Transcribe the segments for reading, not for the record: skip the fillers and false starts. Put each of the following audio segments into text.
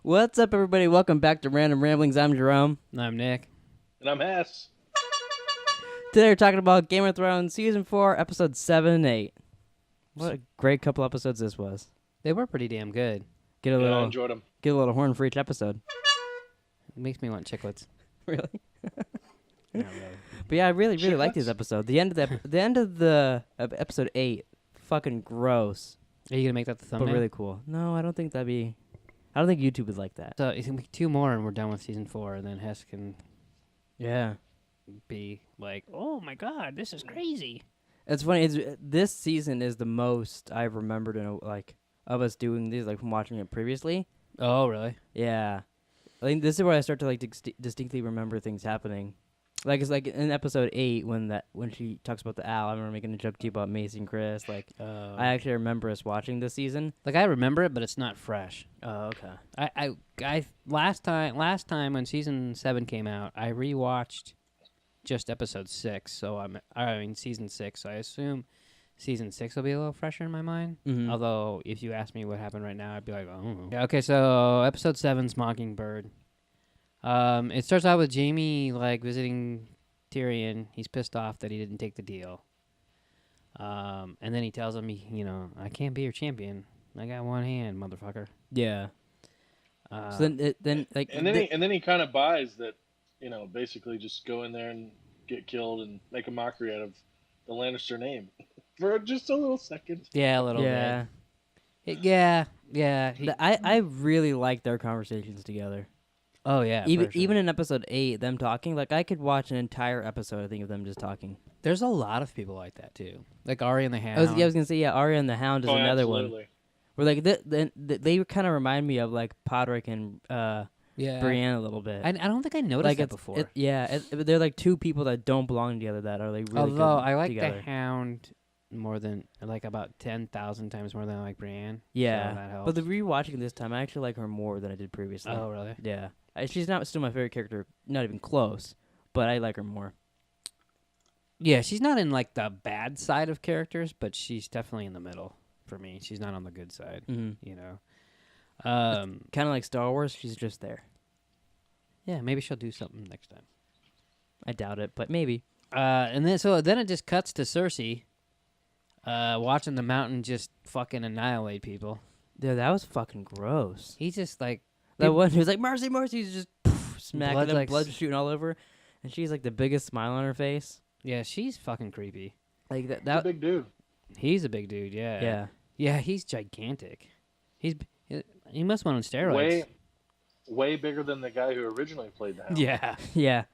What's up, everybody? Welcome back to Random Ramblings. I'm Jerome. I'm Nick. And I'm Hess. Today we're talking about Game of Thrones Season 4, Episodes 7 and 8. What a great couple episodes this was. They were pretty damn good. I enjoyed them. Get a little horn for each episode. It makes me want chiclets. Really? Not really. But yeah, I really like this episode. The end of the episode 8, fucking gross. Are you gonna make that the thumbnail? But really cool. No, I don't think I don't think YouTube would like that. So you can make 2 more and we're done with season 4, and then Hess can Yeah. be like, "Oh my god, this is crazy." It's funny. This season is the most I've remembered of us doing these, like from watching it previously. Oh, really? Yeah, I think this is where I start to distinctly remember things happening. Like it's like in episode 8 when she talks about the owl. I remember making a joke to you about Macy and Chris. Like I actually remember us watching this season. Like I remember it, but it's not fresh. Oh, okay. I last time when season 7 came out, I rewatched just episode 6. So I mean season 6. So I assume season 6 will be a little fresher in my mind. Mm-hmm. Although if you ask me what happened right now, I'd be like, oh. Yeah, okay, so episode 7's Mockingbird. It starts out with Jaime like visiting Tyrion. He's pissed off that he didn't take the deal. And then he tells him, I can't be your champion. I got one hand, motherfucker. Yeah. So then he kind of buys that, basically just go in there and get killed and make a mockery out of the Lannister name for just a little second. Yeah, a little bit. Yeah. I really like their conversations together. Oh yeah. Even in episode 8, them talking, like I could watch an entire episode, I think, of them just talking. There's a lot of people like that too, like Arya and the Hound. I was gonna say, yeah, Arya and the Hound is another absolutely. one. Where like they kind of remind me of like Podrick and Brienne a little bit. I don't think I noticed like that before. They're like two people that don't belong together that are like really good Although I like together. the Hound more than like about 10,000 times more than I like Brienne. Yeah, so that helps. but the rewatching this time, I actually like her more than I did previously. Oh really? Yeah, she's not still my favorite character, not even close, but I like her more. Yeah, she's not in like the bad side of characters, but she's definitely in the middle for me. She's not on the good side, Kind of like Star Wars, she's just there. Yeah, maybe she'll do something next time. I doubt it, but maybe. And then it just cuts to Cersei, watching the Mountain just fucking annihilate people. Yeah, that was fucking gross. He's just like That one who was like, mercy, mercy, he's just smacking them, like blood shooting all over. And she's like the biggest smile on her face. Yeah, she's fucking creepy. Like He's a big dude. He's a big dude, yeah. Yeah. Yeah, he's gigantic. He must have been on steroids. Way bigger than the guy who originally played the Hound. Yeah. Yeah.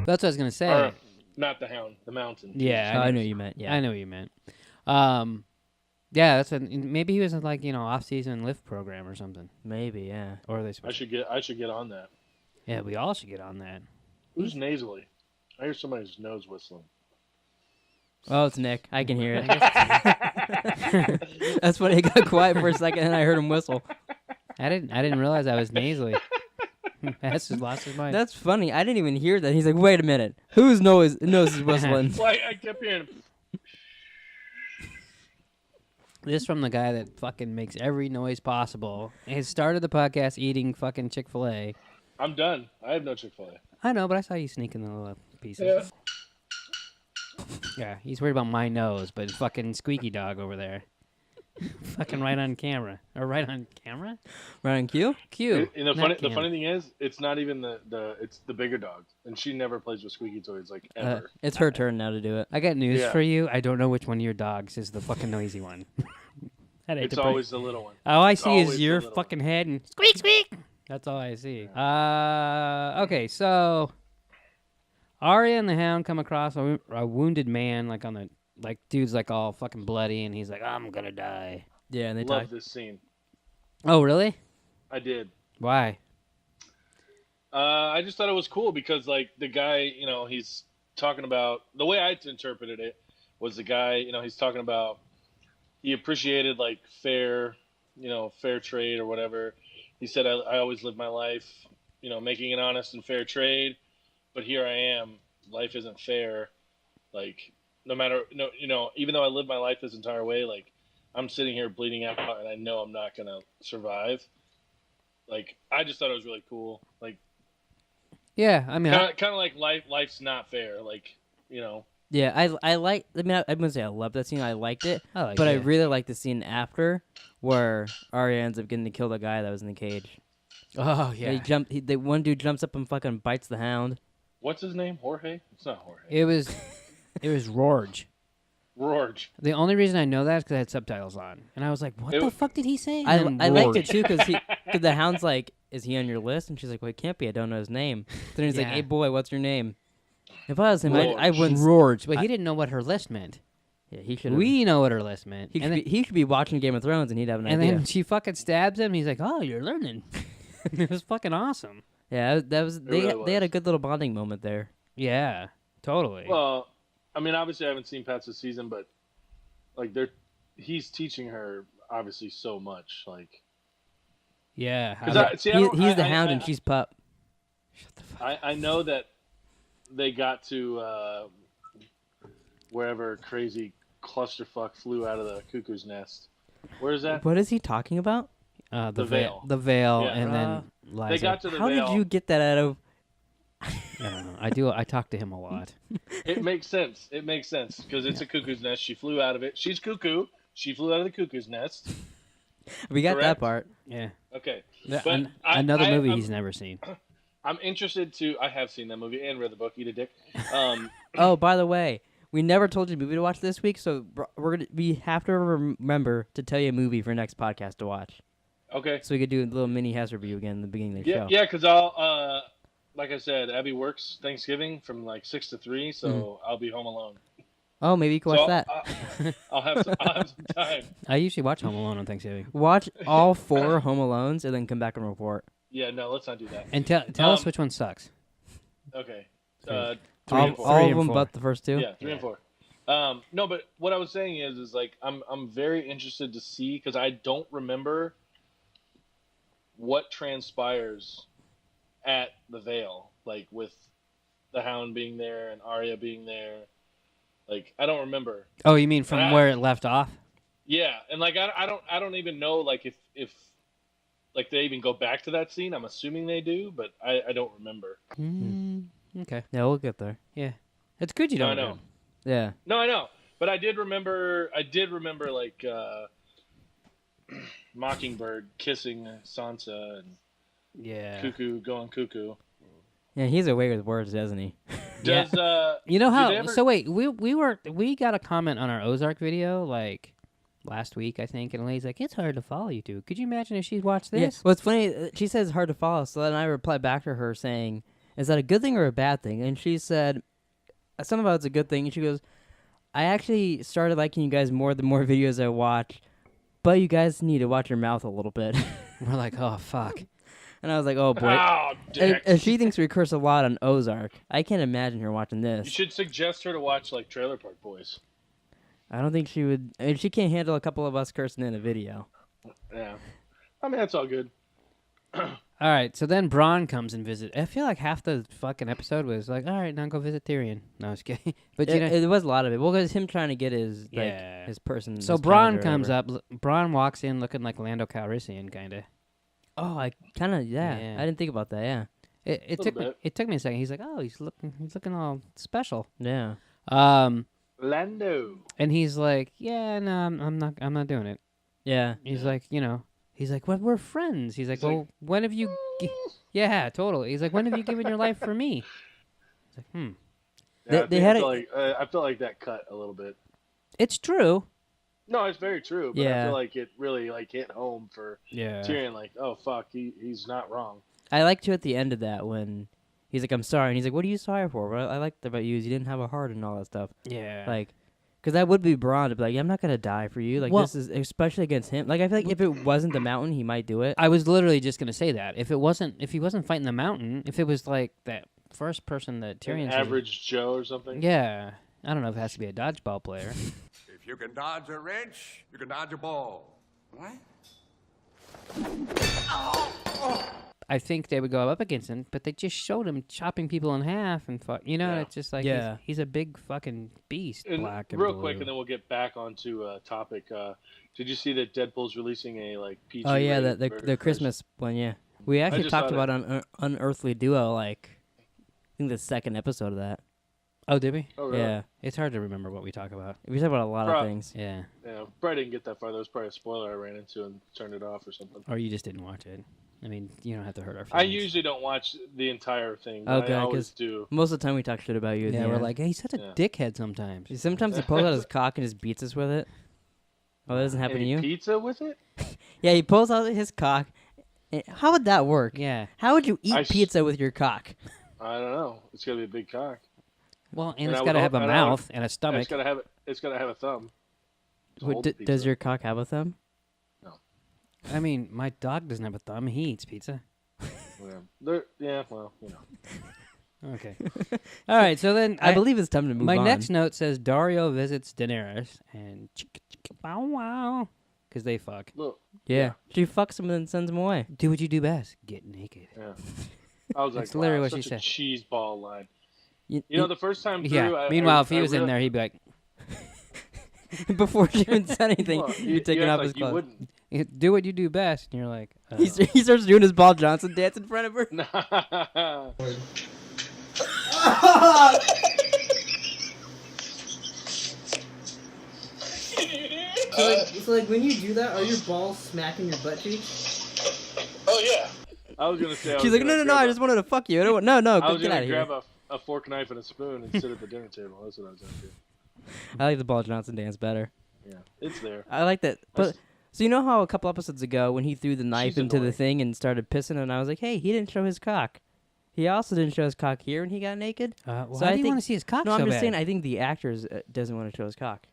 That's what I was going to say. Or, not the Hound, the Mountain. Yeah. I know what you meant. Yeah. I know what you meant. Yeah, that's maybe he was in like, off-season lift program or something. Maybe, yeah. Or are they I should get on that. Yeah, we all should get on that. Who's nasally? I hear somebody's nose whistling. Oh, it's Nick. I can hear it. That's funny. He got quiet for a second, and I heard him whistle. I didn't realize I was nasally. That's just lost his mind. That's funny. I didn't even hear that. He's like, wait a minute. Whose nose is whistling? Well, I kept hearing. This from the guy that fucking makes every noise possible. He started the podcast eating fucking Chick-fil-A. I'm done. I have no Chick-fil-A. I know, but I saw you sneaking the little pieces. Yeah, he's worried about my nose, but fucking Squeaky Dog over there. Fucking right on camera. Or right on camera? Right on cue? Cue. And the funny thing is, it's not even it's the bigger dog. And she never plays with squeaky toys, like, ever. It's her turn now to do it. I got news for you. I don't know which one of your dogs is the fucking noisy one. It's always the little one. All I see is your fucking head and squeak, squeak. That's all I see. Okay, so Arya and the Hound come across a wounded man, dude's like all fucking bloody, and he's like, I'm gonna die. Yeah, and they love this scene. Oh, really? I did. Why? I just thought it was cool because, like, the guy, he's talking about, the way I interpreted it was the guy, he's talking about he appreciated, like, fair trade or whatever. He said, I always lived my life, making an honest and fair trade, but here I am. Life isn't fair. Like, no matter, even though I lived my life this entire way, like, I'm sitting here bleeding out, and I know I'm not gonna survive. Like, I just thought it was really cool. Like, Yeah, I mean, kind of like life's not fair. Like, you know. Yeah, I like. I mean, I'm gonna say I love that scene. I liked it, I but I really like the scene after where Arya ends up getting to kill the guy that was in the cage. Oh yeah. The one dude jumps up and fucking bites the hound. What's his name? Jorge? It's not Jorge. It was Rorge. Rorge. The only reason I know that is because I had subtitles on, and I was like, "What the fuck did he say?" I And then liked it Rorge. too because the hound's like, "Is he on your list?" And she's like, "Well, it can't be. I don't know his name." Then he's like, "Hey boy, what's your name?" If I was him, I wouldn't. Rorge, but he didn't know what her list meant. Yeah, he should. We know what her list meant. He should be watching Game of Thrones and he'd have an and idea. then she fucking stabs him. And he's like, "Oh, you're learning." It was fucking awesome. Yeah, that was really they had a good little bonding moment there. Yeah, totally. Well, I mean, obviously I haven't seen past the season, but like he's teaching her obviously so much. Like, yeah, he's the hound and she's pup. Shut the fuck. I know that they got to wherever crazy clusterfuck flew out of the cuckoo's nest. Where is that? What is he talking about? The veil. The veil, Yeah. and then Liza. They got to the How veil. did you get that out of? I don't know. I talk to him a lot. It makes sense. It makes sense because it's a cuckoo's nest. She flew out of it. She's cuckoo. She flew out of the cuckoo's nest. We got that Correct? part. Yeah. Okay. The- But an- another movie I'm- he's never seen. I'm interested to. I have seen that movie and read the book. Eat a dick. Oh, by the way, we never told you a movie to watch this week, so we have to remember to tell you a movie for next podcast to watch. Okay. So we could do a little mini house review again in the beginning of the Yeah, show. yeah. Because I'll, like I said, Abby works Thanksgiving from like 6 to 3, so I'll be home alone. Oh, maybe you can watch So that. I'll have some time. I usually watch Home Alone on Thanksgiving. Watch all 4 Home Alones and then come back and report. Yeah, no, let's not do that. And tell us which one sucks. Okay. Three. 3 All, and 4. all Three of and them 4. but the first 2? Yeah, 3 and 4. No, but what I was saying is like I'm very interested to see because I don't remember what transpires at the Vale, like with the Hound being there and Arya being there. Like I don't remember. Oh, you mean from where it left off? Yeah, and like I don't even know like if like they even go back to that scene. I'm assuming they do, but I don't remember. Okay. Yeah, we'll get there. Yeah. It's good you No, don't I know. know. Yeah. No, I know, but I did remember like Mockingbird kissing Sansa and Yeah. Cuckoo going cuckoo. Yeah, he's away with words, doesn't he? Does You know did how? they ever- So wait, we got a comment on our Ozark video like last week, I think, and a lady's like, "It's hard to follow you two." Could you imagine if she'd watched Yeah. this? Well, it's funny. She says it's hard to follow, so then I replied back to her saying, "Is that a good thing or a bad thing?" And she said, something about it's a good thing. And she goes, "I actually started liking you guys more the more videos I watch, but you guys need to watch your mouth a little bit." We're like, "Oh fuck." And I was like, "Oh boy." Oh, dick. And she thinks we curse a lot on Ozark. I can't imagine her watching this. You should suggest her to watch like Trailer Park Boys. I don't think she would. I mean, she can't handle a couple of us cursing in a video. Yeah, I mean that's all good. All right, so then Bronn comes and visits. I feel like half the fucking episode was like, "All right, now go visit Tyrion." No, I was kidding. But you know, It was a lot of it. Well, because him trying to get his Yeah. his person. so his Bronn calendar or comes whatever. up. Bronn walks in looking like Lando Calrissian, kind of. Oh, I kind of Yeah. I didn't think about that. Yeah. It took me. It took me a second. He's like, "Oh, he's looking all special." Yeah. Lando. And he's like, "Yeah, no, I'm not doing it." Yeah. He's like, he's like, "Well, we're friends." He's like, He's "Well, like, when have you?" Yeah, totally. He's like, "When have you given your life for me?" He's like, Yeah, They had I feel like that cut a little bit. It's true. No, it's very true, but I Yeah. feel like it really like hit home for Yeah. Tyrion. Like, oh fuck, he's not wrong. I liked too at the end of that when he's like, "I'm sorry," and he's like, "What are you sorry for?" What I liked about you is you didn't have a heart and all that stuff. Yeah. Like, because that would be Bronn to be like, "Yeah, I'm not gonna die for you." Like, Well- this is especially against him. Like, I feel like if it wasn't the mountain, he might do it. I was literally just gonna say that if he wasn't fighting the mountain, if it was like that first person that An Tyrion's average Joe or something. yeah, I don't know if it has to be a dodgeball player. If you can dodge a wrench, you can dodge a ball. What? I think they would go up against him, but they just showed him chopping people in half and Yeah. it's just like Yeah. he's a big fucking beast, And black and real blue. quick, and then we'll get back onto topic. Did you see that Deadpool's releasing a like PG? Oh yeah, rated the version? Christmas one. Yeah, we actually just talked thought about Unearthly Duo. Like, I think the second episode of that. Oh, did we? Oh, really? Yeah, It's hard to remember what we talk about. we talked about a lot of Prob- things. Yeah. Yeah, probably didn't get that far. That was probably a spoiler I ran into and turned it off or something. Or you just didn't watch it. I mean, you don't have to hurt our I feelings. usually don't watch the entire thing. Oh, But good, I always 'cause- do. Most of the time we talk shit about you. Yeah, we're like, hey, he's such a Yeah. dickhead sometimes. Sometimes he pulls out his cock and just beats us with it. Oh, that doesn't happen to Any you? pizza with it? Yeah, he pulls out his cock. How would that work? Yeah. How would you eat I pizza with your cock? I don't know. It's gotta be a big cock. Well, and And it's I got to would have a hope- and I would- mouth and a stomach. It's gotta have. It's gotta have a thumb. to hold the Does pizza. your cock have a thumb? I mean, my dog doesn't have a thumb. He eats pizza. Yeah. Well, you know. Okay. All right. So then I believe it's time to move my on. next note says Dario visits Daenerys and chicka chicka bow wow because they fuck. Look. Yeah. She fucks him and then sends him away. Do what you do best. Get naked. Yeah. I was like, That's literally wow, what she such a said. cheese ball line. You, You know, the first time through. Yeah. Meanwhile, if he I was in really- there, he'd be like, before she even said anything, Well, you're taking act off like his you clothes. wouldn't. "Do what you do best," and you're like, He starts doing his Paul Johnson dance in front of her. So like when you do that, are your balls smacking your butt cheeks? Oh yeah. I was gonna say. She's like, no, I just wanted to fuck you. I don't want, no, I was get out gonna of here. grab a fork, knife, and a spoon and sit at the dinner table. That's what I was gonna do. I like the Paul Johnson dance better. Yeah, it's there. I like that. But so you know how a couple episodes ago when he threw the knife She's into the annoying. thing and started pissing, and I was like, hey, he didn't show his cock. He also didn't show his cock here when he got naked. why So do I you think- want to see his cock No, so I'm just bad? saying. I think the actors doesn't want to show his cock.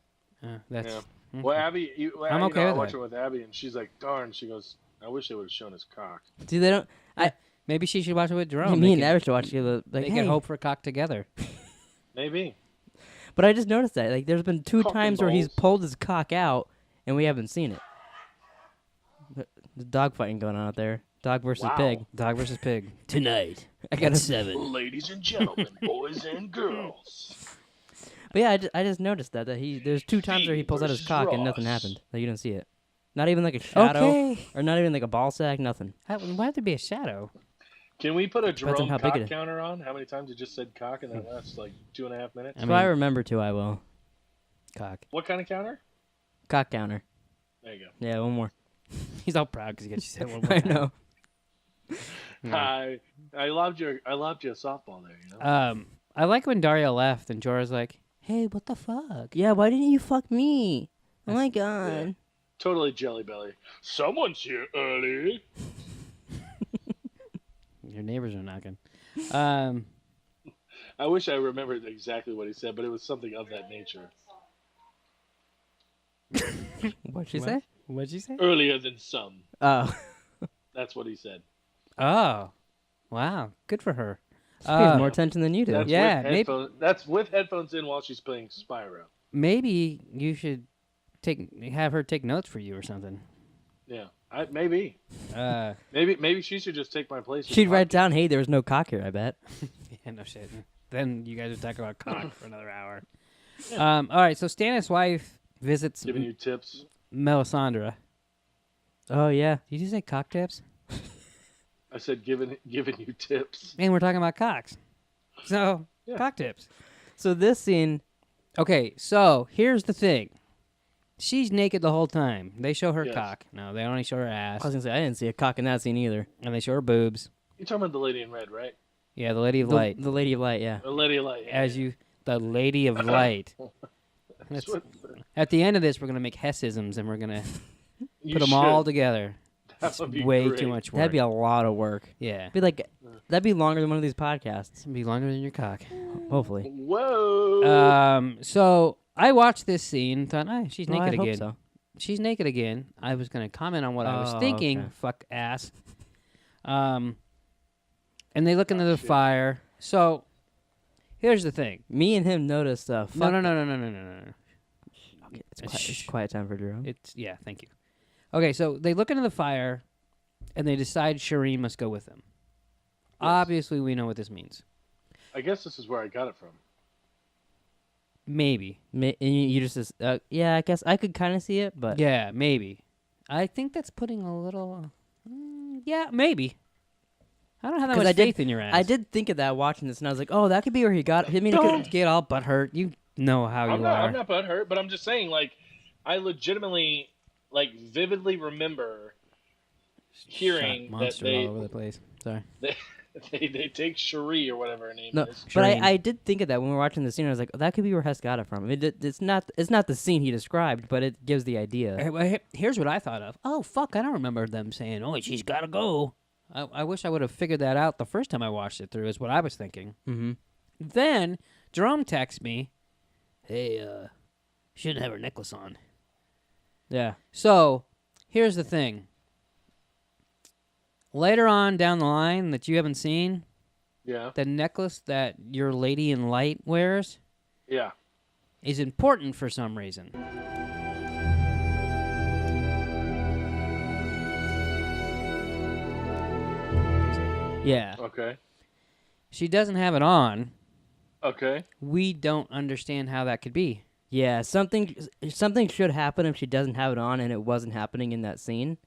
That's. Yeah. okay. Well, Abby, I'm okay I with watched that. it with Abby, and she's like, "Darn," she goes, "I wish they would have shown his cock." See, they don't. Maybe she should watch it with Jerome. Me They and can- Abby should watch it. Like, They hey. can hope for cock together. Maybe. But I just noticed that. Like, there's been 2 Cock and times where he's balls. pulled his cock out, and we haven't seen it. There's dog fighting going on out there. Dog versus Wow. pig. Dog versus pig. Tonight. I got a 7. Ladies and gentlemen, boys and girls. But yeah, I just noticed that there's 2 times where he pulls out his versus cock and nothing Ross. happened. Like, you don't see it. Not even like a shadow, Okay. or not even like a ball sack. Nothing. Why would there be a shadow? Can we put a Depends on Jerome how big it cock is. counter on? How many times you just said cock in that last like 2.5 minutes? If I remember to, I will. Cock. What kind of counter? Cock counter. There you go. Yeah, one more. He's all proud because he got you said one more I time. know. I lobbed you a softball there. You know. I like when Dario left and Jorah's like, "Hey, what the fuck?" Yeah, why didn't you fuck me? Oh my god. Yeah. Totally jelly belly. Someone's here early. Your neighbors are knocking. I wish I remembered exactly what he said, but it was something of that nature. What'd she What? say? What'd you say? Earlier than some. Oh. That's what he said. Oh, wow, good for her. She pays more attention than you do. That's Yeah, with that's with headphones in while she's playing Spyro. Maybe you should have her take notes for you or something. Yeah, maybe. Maybe she should just take my place. She'd write down, hey, there was no cock here, I bet. Yeah, no shit. Then you guys would talk about cock for another hour. All right, so Stannis' wife visits Giving you tips. Melisandre. Oh, yeah. Did you say cock tips? I said giving you tips. And we're talking about cocks. So, Yeah. cock tips. So this scene, Okay, so here's the thing. She's naked the whole time. They show her Yes. cock. No, they only show her I ass. was going to say, I didn't see a cock in that scene either. And they show her boobs. You're talking about the lady in red, right? Yeah, the Lady of Light. The Lady of Light, yeah. The lady of light. The Lady of Light. That's That's- what- At the end of this, we're going to make Hessisms and we're going to you put them should. all together. That It's would be way great. too much work. That'd be a lot of work. Yeah. That'd be longer than one of these podcasts. It'd be longer than your cock. Hopefully. Whoa. So I watched this scene, thought, she's Well, naked I hope again. so. She's naked again. I was going to comment on what I was Oh, thinking, okay. fuck ass. And they look into the shit. fire. So here's the thing. Me and him noticed No. Okay, it's Shh. quiet time for Jerome. Yeah, thank you. Okay, so they look into the fire, and they decide Shireen must go with them. Obviously, we know what this means. I guess this is where I got it from. Maybe. And you just yeah, I guess I could kind of see it, but Yeah, maybe. I think that's putting a little... yeah, maybe. I don't have that 'Cause much faith in your ass. I did think of that watching this, and I was like, oh, that could be where he got it. I mean, Don't get all butthurt. You know how you are. I'm not butthurt, but I'm just saying, like, I legitimately, like, vividly remember hearing that monster they all over the place. Sorry. they take Cherie or whatever her name no, is. but Shireen. I did think of that when we were watching the scene. I was like, oh, that could be where Hess got it from. I mean, it's not the scene he described, but it gives the idea. Here's what I thought of. Oh, fuck, I don't remember them saying, oh, she's got to go. I wish I would have figured that out the first time I watched it through, is what I was thinking. Mm-hmm. Then Jerome texts me, hey, she didn't have her necklace on. Yeah. So, here's the thing. Later on down the line that you haven't seen, Yeah. the necklace that your lady in light wears Yeah. is important for some reason. Yeah. Okay. She doesn't have it on. Okay. We don't understand how that could be. Yeah. Something should happen if she doesn't have it on, and it wasn't happening in that scene.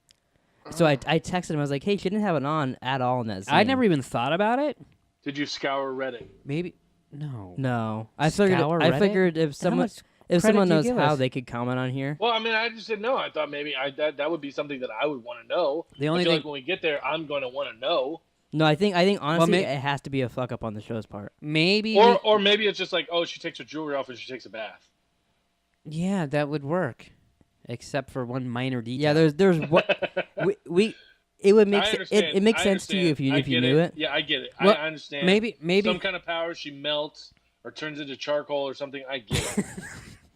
So I texted him. I was like, hey, she didn't have it on at all in that scene. I never even thought about it. Did you scour Reddit? Maybe. No. No. I figured. Scour I Reddit? figured if How someone much credit someone do you knows give how, us? they could comment on here. Well, I mean, I just didn't know. I thought maybe that would be something that I would want to know. The only I feel thing- like when we get there, I'm going to want to know. No, I think honestly, ma- it has to be a fuck up on the show's part. Maybe. Or maybe it's just like, oh, she takes her jewelry off and she takes a bath. Yeah, that would work. Except for one minor detail. Yeah, there's what we it would make I it understand. makes I sense to you if understand. you I get knew it. Yeah, I get it. Well, I understand. maybe Some kind of power, she melts or turns into charcoal or something. I get it.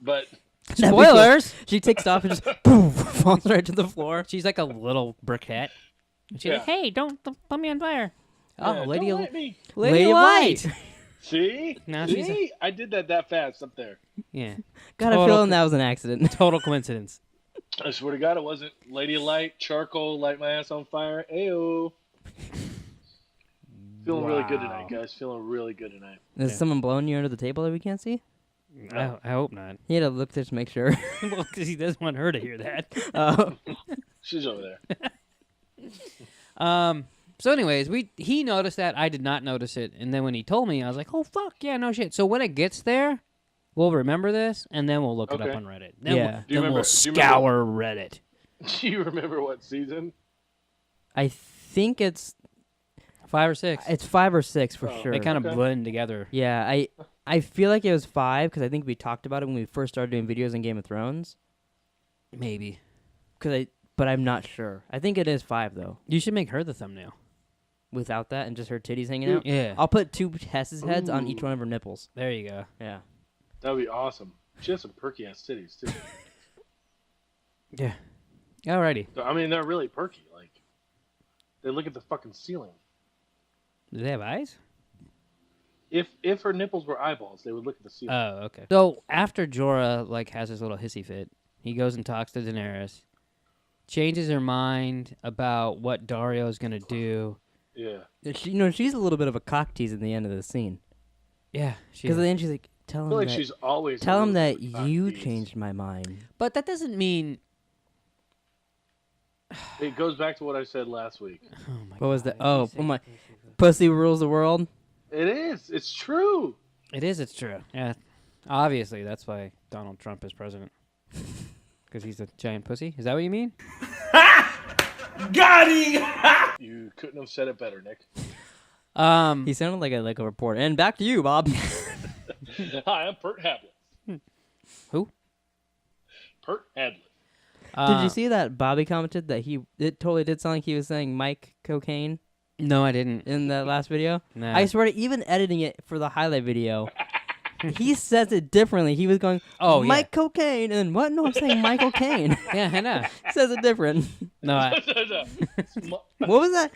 But That'd be cool. Spoilers! She takes it off and just boom, falls right to the floor. She's like a little briquette. And she's like, Yeah. hey, don't put me on fire. Oh, yeah, Lady don't of let me. Lady of Light. Light. See? Now she's See? I did that fast up there. Yeah. Got a Total feeling that was an accident. Total coincidence. I swear to God, it wasn't. Lady of Light, charcoal, light my ass on fire. Ayo. Feeling really good tonight, guys. Feeling really good tonight. Is someone blowing you under the table that we can't see? I hope not. He had to look just to make sure. Well, because he doesn't want her to hear that. Oh. She's over there. So anyways, he noticed that. I did not notice it. And then when he told me, I was like, oh, fuck, yeah, no shit. So when it gets there, we'll remember this, and then we'll look it Okay. up on Reddit. Then Yeah. we'll, Do you then remember- we'll do you remember- scour Reddit. Do you remember what season? I think it's 5 or 6. 5 or 6 for Oh, sure. They kind of Okay. blend together. Yeah, I feel like it was 5 because I think we talked about it when we first started doing videos on Game of Thrones. Maybe. But I'm not sure. I think it is 5 though. You should make her the thumbnail. Without that and just her titties hanging out. Yeah. I'll put 2 Hess's heads on each Ooh. one of her nipples. There you go. Yeah. That would be awesome. She has some perky ass titties, too. Yeah. Alrighty. I mean, they're really perky. Like, they look at the fucking ceiling. Do they have eyes? If her nipples were eyeballs, they would look at the ceiling. Oh, okay. So after Jorah has his little hissy fit, he goes and talks to Daenerys, changes her mind about what Dario's gonna do. Yeah. She's a little bit of a cock tease in the end of the scene. Yeah, Because at the end she's like, I tell feel like him she's always. tell him that a you little changed my mind. but that doesn't mean. It goes back to what I said last week. Oh my What was that? God. Oh my, pussy rules the world. It is. It's true. It is. It's true. Yeah. Obviously, that's why Donald Trump is president. Because he's a giant pussy. Is that what you mean? You couldn't have said it better, Nick. He sounded like a reporter. And back to you, Bob. Hi, I'm Pert Hadley. Who? Pert Hadley. Did you see that Bobby commented that it totally did sound like he was saying Mike cocaine No, I didn't. in the last video? Nah. I swear to even editing it for the highlight video, he says it differently. He was going, Oh, yeah. Mike cocaine, and then what? No, I'm saying Michael Caine. Yeah, I know. Says it different. No, What was that?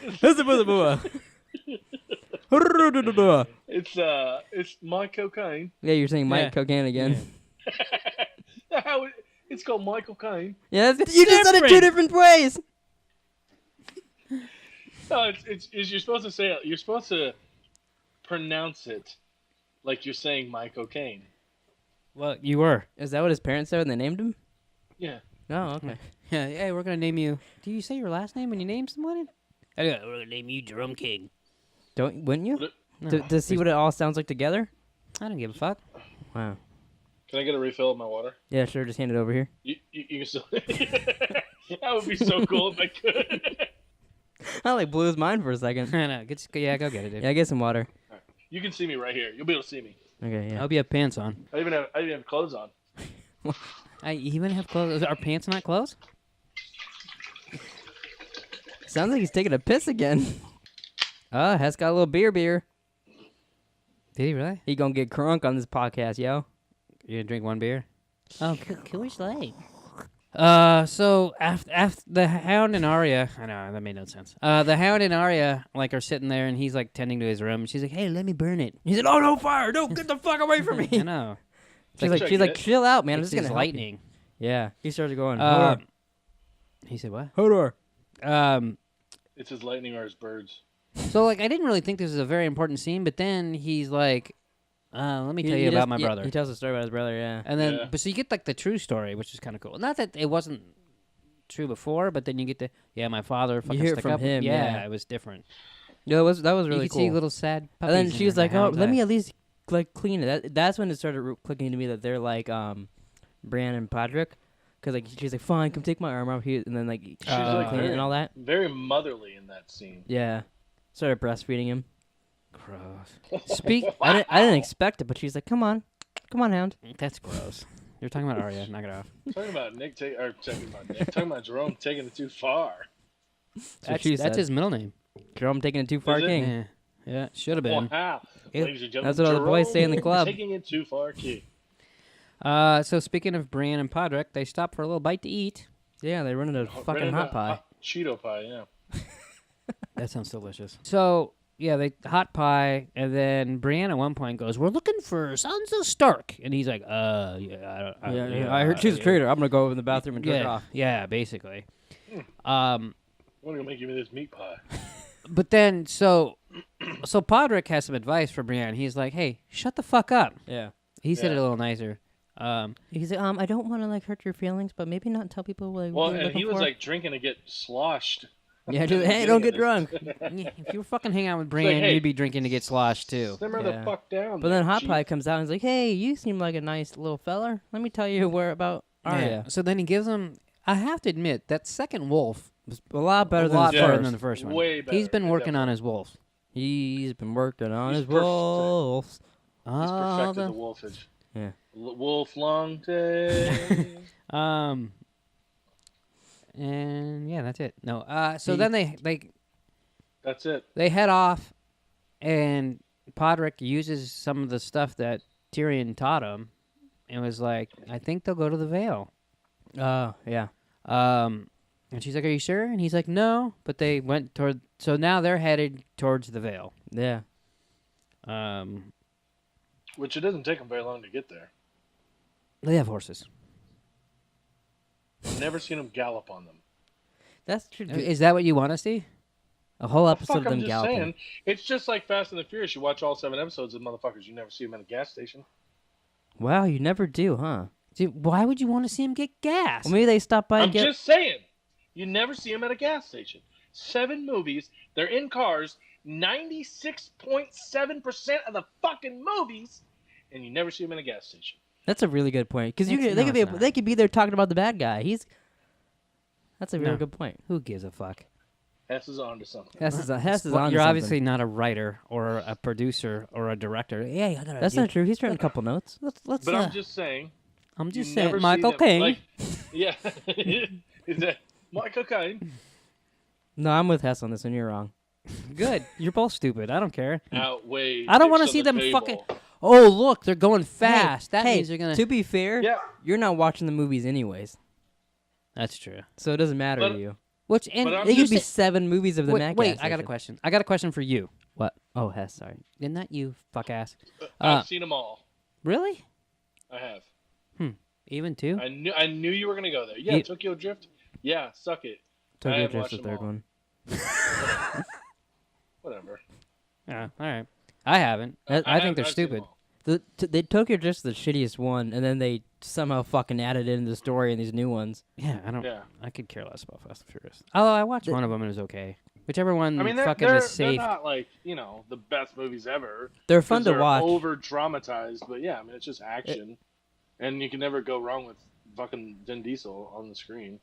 It's my cocaine. Yeah, you're saying Mike Yeah. cocaine again. It's called Michael Caine. Yeah, you just said it 2 different ways. No, it's you're supposed to say it. You're supposed to pronounce it like you're saying my cocaine. Well, you were. Is that what his parents said when they named him? Yeah. Oh, okay. Yeah, hey, we're gonna name you. Do you say your last name when you name somebody? We're gonna name you Drum King. Wouldn't you? No. To see what it all sounds like together? I don't give a fuck. Wow. Can I get a refill of my water? Yeah, sure. Just hand it over here. You can still. That would be so cool if I could. I like blew his mind for a second. I know. Yeah, go get it, dude. Yeah, get some water. You can see me right here. You'll be able to see me. Okay, I yeah. hope you have pants on. I even have clothes on. I even have clothes. Are pants not clothes? Sounds like he's taking a piss again. Hess got a little beer. Did he really? He gonna get crunk on this podcast, yo. You gonna drink one beer? Oh, kill his leg. So after the Hound and Arya, I know that made no sense. The Hound and Arya like are sitting there, and he's like tending to his room. She's like, "Hey, let me burn it." He said, "Oh, no fire! No, get the fuck away from me!" I know. She's like, chill out, man. I'm It's just gonna his help you." lightning. Yeah, he started going. He said what? Hodor. It's his lightning or his birds. So like I didn't really think this was a very important scene, but then he's like, "Let me tell you about my brother." He tells a story about his brother. Yeah. And then, Yeah. but so you get like the true story, which is kind of cool. Not that it wasn't true before, but then you get my father fucking hear it stuck from up. him, Yeah, yeah. it was different. No, that was really you could cool. see little sad And puppies. then in she was the like, "Oh, hound's let me eye. at least like clean it." That's when it started clicking to me that they're like Bran and Podrick, because like she's like, "Fine, come take my arm off here," and then like she's like clean it and all that. Very motherly in that scene. Yeah, started breastfeeding him. Gross. Speak. I didn't expect it, but she's like, "Come on, Hound." That's gross. You're talking about Arya. Knock it off. Talking about talking about Jerome taking it too far. That's what That's his middle name. Jerome taking it too far, Is it? King. Yeah, should have been. Wow. Ew. Ladies and gentlemen, That's what all the boys Jerome say in the club. Taking it too far, King. So speaking of Bran and Podrick, they stop for a little bite to eat. Yeah, they run into fucking hot pie. Cheeto pie, yeah. That sounds delicious. So yeah, they hot pie, and then Brienne at one point goes, "We're looking for Sons of Stark," and he's like, yeah, I heard she's a traitor. I'm gonna go over in the bathroom and jerk yeah, off. yeah, basically. I'm gonna make you this meat pie. But then so Podrick has some advice for Brienne. He's like, "Hey, shut the fuck up." Yeah. He said it Yeah. a little nicer. He's like, I don't want to like hurt your feelings, but maybe not tell people like. Well, what you're and looking he was for." like drinking to get sloshed. Yeah, just, hey, don't get drunk. If you were fucking hanging out with Brienne, hey, you'd be drinking to get sloshed too. Simmer Yeah. the fuck down. But then there, Hot Chief. Pie comes out and he's like, "Hey, you seem like a nice little feller. Let me tell you where about Arya." So then he gives him. I have to admit that second wolf It's a lot better a than lot his better first. than the first one. Way better. He's been working on his wolf. He's been working on He's his perfect. wolves. He's Oh, perfected the wolfage. Yeah. Wolf long day. and yeah, that's it. No, so then they That's it. they head off, and Podrick uses some of the stuff that Tyrion taught him, and was like, "I think they'll go to the Vale." Yeah. And she's like, "Are you sure?" And he's like, "No," but they went toward. So now they're headed towards the Vale. Yeah. Which it doesn't take them very long to get there. They have horses. I've never seen them gallop on them. That's true. Is that what you want to see? A whole episode Fuck, of them I'm just galloping. saying. It's just like Fast and the Furious. You watch all 7 episodes of motherfuckers. You never see them at a gas station. Wow, you never do, huh? Dude, why would you want to see him get gas? Well, maybe they stop by I'm and get. just saying. You never see them at a gas station. 7 movies. They're in cars. 96.7% of the fucking movies. And you never see them in a gas station. That's a really good point. Because It's- they no, could be it's not. they could be there talking about the bad guy. That's a really No. good point. Who gives a fuck? Hess is on to something. Hess is on Well, to you're something. obviously not a writer or a producer or a director. Yeah, I gotta That's not true. He's written a couple notes. Let's. But I'm just saying. I'm you just never saying, see Michael them, Caine. like- yeah. Is that Michael Caine? No, I'm with Hess on this one. You're wrong. Good. You're both stupid. I don't care. Outweigh. I don't want to dicks see on the them table. fucking. Oh, look, they're going fast. That hey, means they're gonna. To be fair, Yeah. you're not watching the movies anyways, That's true. so it doesn't matter But- to you. Which and But I'm It you could be say- 7 movies of the Mac. wait, I got a question. I got a question for you. What? Oh, Hess. Sorry. Isn't that you, fuck ass? I've seen them all. Really? I have. Even two? I knew you were gonna go there. Yeah, You- Tokyo Drift. Yeah, suck it. I Tokyo have Drift's the watched them third all. one. whatever. Yeah, all right. I haven't. I think they're stupid. Tokyo Drift's the shittiest one, and then they somehow fucking added it into the story in these new ones. Yeah, I don't. Yeah. I could care less about Fast and Furious. Oh, I watched one of them and it was okay. Whichever one I mean, fucking they're was safe. not like, you know, the best movies ever. They're fun to They're watch. over dramatized, but yeah, I mean, it's just action, and you can never go wrong with fucking Vin Diesel on the screen.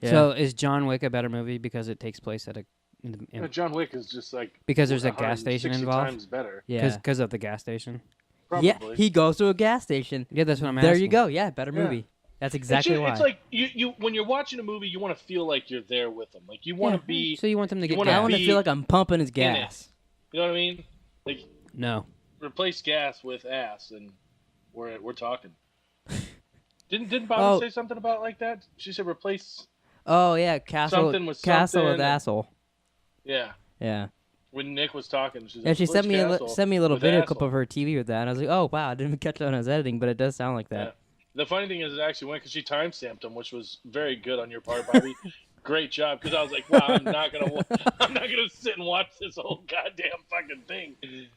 Yeah. So is John Wick a better movie because it takes place at a? John Wick is just like Because there's a gas station 160 involved. times better. Yeah. Because of the gas station. Probably. Yeah, he goes to a gas station. Yeah, that's what I'm There asking. you go. Yeah, better Yeah. movie. That's exactly why. It's like you when you're watching a movie, you want to feel like you're there with them. Like you want to be. So you want them to you get wanna I gas? want to be feel like I'm pumping his in gas. You know what I mean? Like No. replace gas with ass, and we're talking. Didn't Bobby say something about like that? She said replace. Oh yeah, castle Something with castle something with asshole. Yeah. Yeah. When Nick was talking, she said, Yeah, she sent me sent me a little with video asshole. clip of her TV with that, and I was like, oh wow, I didn't catch that when I was editing, but it does sound like that. Yeah. The funny thing is, it actually went because she timestamped him, which was very good on your part, Bobby. Great job, because I was like, wow, I'm not gonna sit and watch this whole goddamn fucking thing. It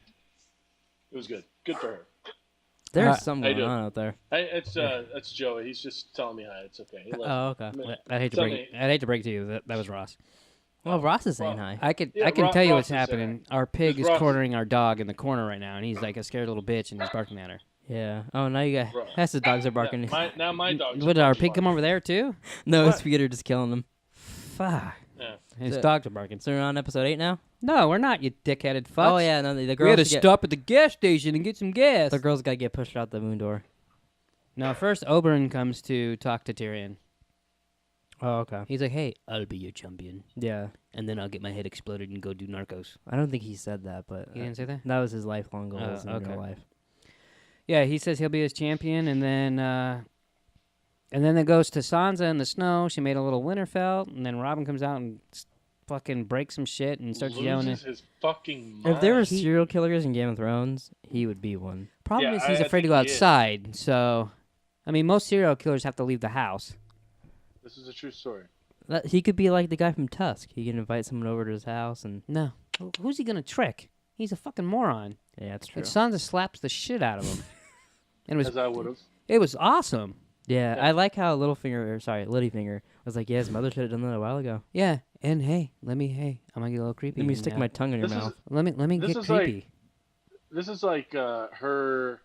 was good. Good for her. There's something how you going doing? on out there. It's Joey. He's just telling me hi. It's okay. He loves Oh, me. okay. I'd hate to break to you that was Ross. Well, Ross is saying hi. I can Yeah, tell you Ross what's is saying happening. Our pig is Ross- cornering our dog in the corner right now, and he's like a scared little bitch, and he's barking at her. Yeah. Oh, now you got Ross. Hess's dogs are barking. Yeah, now my dog. What did our pig come over there too? No, it's What? Peter just killing them. Fuck. Yeah. His So- dogs are barking. So we're on episode 8 now. No, we're not. You dickheaded fucks. Oh yeah, no, the We had girls to get, stop at the gas station and get some gas. the girls gotta get pushed out the moon door. Now, first Oberyn comes to talk to Tyrion. Oh okay. He's like, "Hey, I'll be your champion, Yeah. and then I'll get my head exploded and go do Narcos." I don't think he said that, but He didn't say that. that was his lifelong goal Oh, in okay. real life. Yeah, he says he'll be his champion, and then it goes to Sansa in the snow. She made a little Winterfell, and then Robin comes out and fucking breaks some shit and starts yelling. Loses his fucking mind. If there were serial killers in Game of Thrones, he would be one. Problem Yeah, is he's I afraid to think go he is. outside. So, I mean, most serial killers have to leave the house. This is a true story. He could be like the guy from Tusk. He can invite someone over to his house, and No, who's he gonna trick? He's a fucking moron. yeah, that's true. And Sansa slaps the shit out of him. And As I would have. it was awesome. Yeah, Yeah. I like how Littlefinger was like, yeah, his mother should have done that a while ago. Yeah, and hey, I'm gonna get a little creepy. Let me and, stick my tongue in your This is- mouth. Let me This get is like- creepy. This is like her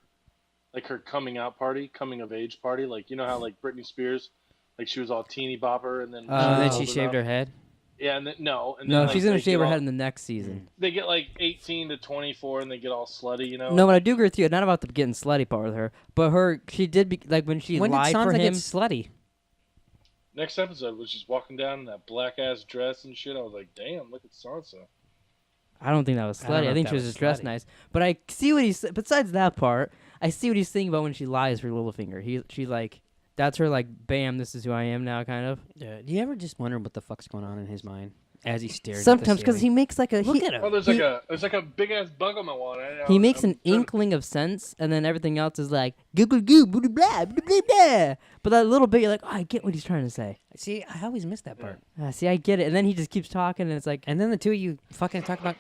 coming out party, coming of age party. Like, you know how like Britney Spears, like she was all teeny bopper and then And then Oh. she shaved her head. Yeah, and then no, and No, then, like, she's gonna they shave get her all- head in the next season. They get like 18 to 24 and they get all slutty, you know. No, but I do agree with you. Not about the getting slutty part with her, but she did be like when she When did lied Sansa for him. get slutty? Next episode was she's walking down in that black ass dress and shit. I was like, damn, look at Sansa. I don't think that was I don't know slutty. I if think that she was was just dressed slutty. nice. But I see what he's. Besides that part, I see what he's thinking about when she lies for Littlefinger. She's like, that's her like, bam, this is who I am now, kind of. Do you ever just wonder what the fuck's going on in his mind as he stares? Sometimes because because he makes like a Look at him. Oh, there's like a big ass bug on my wall. he makes an inkling of sense, and then everything else is like goo goo goo blah blah blah blah blah. But that little bit, you're like, oh, I get what he's trying to say. See, I always miss that part. See, I get it. And then he just keeps talking, and it's like, And then the two of you fucking talk about.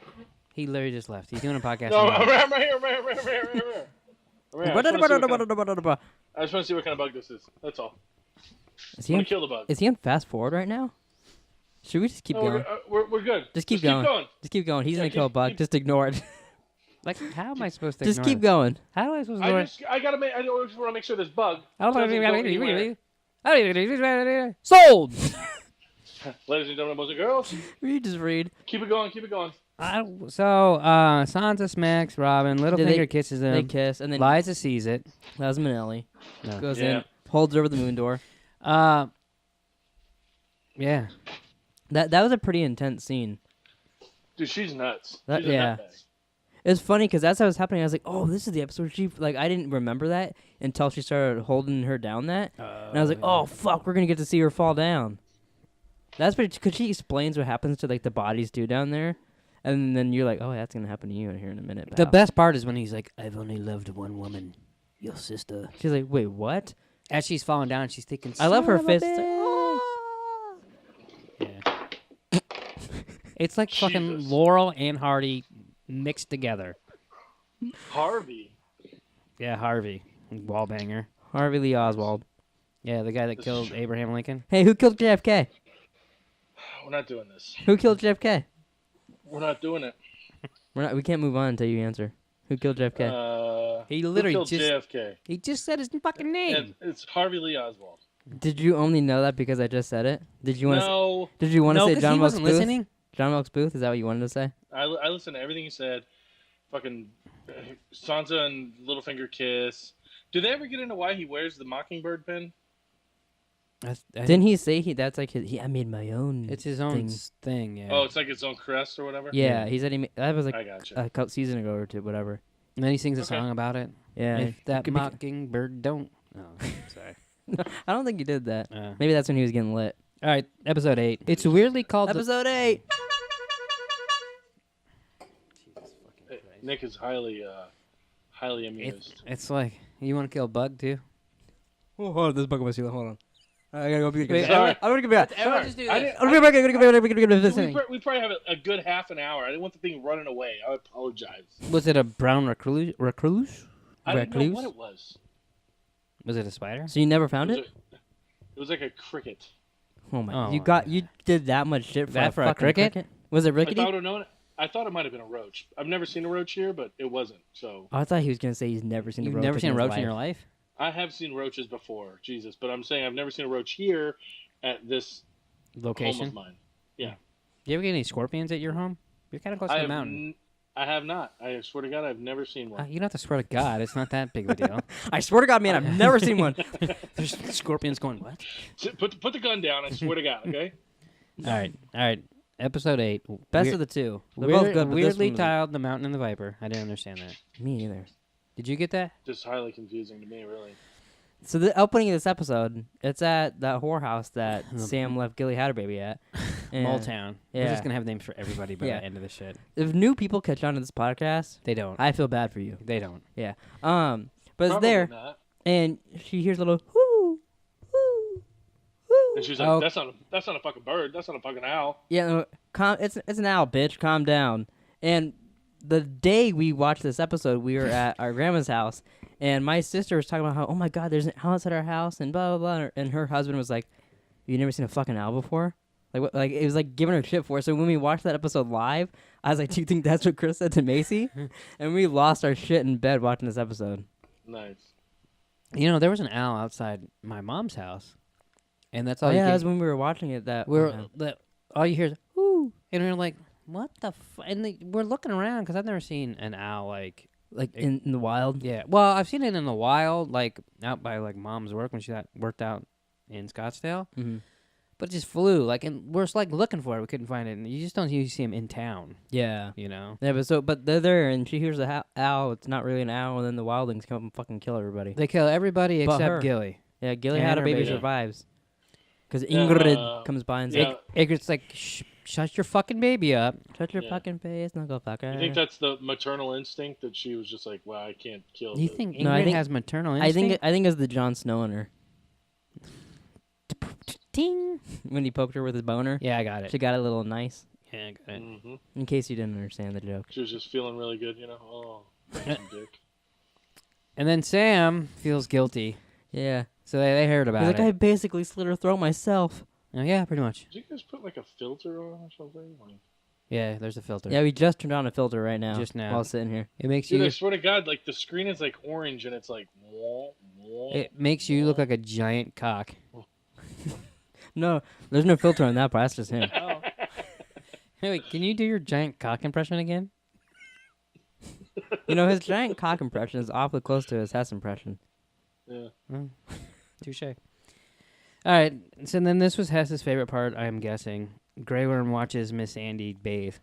He literally just left. He's doing a podcast. No, now. I'm right here. I'm right here. I just want to see what kind of bug this is. That's all. Is I'm he gonna on, kill the bug. is he on fast forward right now? Should we just keep No, going? we're good. Just keep going. Just keep going. He's Yeah, gonna kill a keep- bug. keep- Just ignore it. Like, how am I supposed to? Just ignore keep it? going. How am I supposed to? Ignore it? I just want to make sure this bug I don't doesn't go anywhere. Sold. Ladies and gentlemen, boys and girls, We just read. keep it going. Keep it going. Sansa smacks Robin. Littlefinger kisses him. They kiss, and then Liza sees it. that was Manelli. No. Goes Yeah. in, holds over the moon door. Yeah. That was a pretty intense scene. Dude, she's nuts. That- She's a yeah. nutbag. It's funny because as that was happening, I was like, "Oh, this is the episode where she like." I didn't remember that until she started holding her down. And I was like, "Oh fuck, we're gonna get to see her fall down." That's because she explains what happens to like the bodies too down there, and then you're like, "Oh, that's gonna happen to you here in a minute." The pal." best part is when he's like, "I've only loved one woman, your sister." She's like, "Wait, what?" As she's falling down, she's thinking, I love her "Son of a fist. It's like, bitch." "Oh." Yeah. It's like fucking Jesus. Laurel and Hardy mixed together. Harvey. Yeah, Harvey. Wallbanger. Harvey Lee Oswald. Yeah, the guy that This is killed true. Abraham Lincoln. Hey, who killed JFK? We're not doing this. Who killed JFK? We're not doing it. We can't move on until you answer. Who killed JFK? He Who literally killed just JFK? he just said his fucking name. It's Harvey Lee Oswald. Did you only know that because I just said it? Did you want to? No, Did you want to No, say 'cause John he Wilkes wasn't Booth? listening. John Wilkes Booth? Is that what you wanted to say? I listened to everything he said. Fucking Sansa and Littlefinger kiss. Do they ever get into why he wears the mockingbird pin? Didn't he say that's like his? I made my own. It's his own thing. thing. Yeah. Oh, it's like its own crest or whatever? Yeah, he said that was like I gotcha. a couple season ago or two, whatever. And then he sings a Okay. song about it. Yeah, If that it could be- mockingbird don't. Oh, sorry. I don't think he did that. Uh, Maybe that's when he was getting lit. all right, episode 8. It's weirdly called. Episode 8. Nick is highly amused. It's like you want to kill a bug too. Oh, hold on, this bug was hold on. I gotta go. Wait, Sorry. I'm gonna get back. Everyone just do I this. didn't- I'm gonna get back. We probably have a good half an hour. I didn't want the thing running away. I apologize. Was it a brown recluse? I didn't know Recluse? what it was. Was it a spider? So you never found it? It was like a cricket. Oh my! Oh, You did that much shit for That for a fucking cricket? Was it I rickety? thought I thought it might have been a roach. I've never seen a roach here, but it wasn't. So Oh, I thought he was gonna say he's never seen a You've roach. never seen a his roach in life. your life? I have seen roaches before, Jesus, but I'm saying I've never seen a roach here at this home Location? of mine. Do you ever get any scorpions at your home? You're kind of close to the mountain. I have not. I swear to God, I've never seen one. You don't have to swear to God. It's not that big of a deal. I swear to God, man, I've never seen one. There's scorpions going, what? Put the gun down. I swear to God. Okay. All right. Episode 8. Best of the two. They're both good. But this Weirdly one was- tiled, the mountain and the viper. I didn't understand that. Me neither. Did you get that? Just highly confusing to me, really. So the opening of this episode, it's at that whorehouse that Sam left Gilly Hatterbaby at. And Moletown. We're yeah. just gonna have names for everybody by Yeah. the end of this shit. If new people catch on to this podcast, They don't. I feel bad for you. They don't. Yeah. But it's Probably there, not. and she hears a little whoo, whoo, whoo. And she's like, Oh. "That's not a fucking bird. That's not a fucking owl." Yeah, no, it's an owl, bitch. Calm down. And the day we watched this episode, we were at our grandma's house, and my sister was talking about how, oh my God, there's an owl at our house, and blah blah blah. And her husband was like, "You never seen a fucking owl before?" Like what? Like it was like giving her shit for it. So when we watched that episode live, I was like, "Do you think that's what Chris said to Macy?" And we lost our shit in bed watching this episode. Nice. You know, there was an owl outside my mom's house, and that's all Oh you yeah, get. that's when we were watching it. That We're one time. all you hear is "whoo," and we're like, "What the?" And we're looking around because I've never seen an owl like in the wild. Yeah, well, I've seen it in the wild, like out by like mom's work when she worked out in Scottsdale. Mm-hmm. But it just flew and we're just like looking for it. We couldn't find it, and you just don't usually see them in town. Yeah. You know. Yeah, but they're there, and she hears the owl. It's not really an owl, and then the wildlings come up and fucking kill everybody. They kill everybody But her. except Gilly. Yeah, Gilly And had a her baby baby. survives. Because Ingrid comes by and says, Yeah. It's like, shut your fucking baby up. "Shut your Yeah. fucking face, knuckle fucker." You think that's the maternal instinct that she was just like, "Well, I can't kill." You the-" think Ingrid No, I think- has maternal I instinct? think it's the Jon Snow in her. Ting. When he poked her with his boner, Yeah, I got she it. got a little nice. Yeah, I got it. Mhm. In case you didn't understand the joke. She was just feeling really good, you know. Oh, some dick. And then Sam feels guilty, Yeah. so they heard He's about like, it. I basically slit her throat myself. Oh, yeah, pretty much. Did you guys put like a filter on or something? Like, Yeah, there's a filter. Yeah, we just turned on a filter right now. Just now. While sitting here. It makes dude, you. I swear to God, like the screen is like orange and it's like. Wah, wah, It makes you look like a giant cock. No, there's no filter on that part. That's just him. Hey, wait, can you do your giant cock impression again? You know, his giant cock impression is awfully close to his Hess impression. Yeah. Touche. All right, so then this was Hess's favorite part, I am guessing. Grey Worm watches Miss Andy bathe.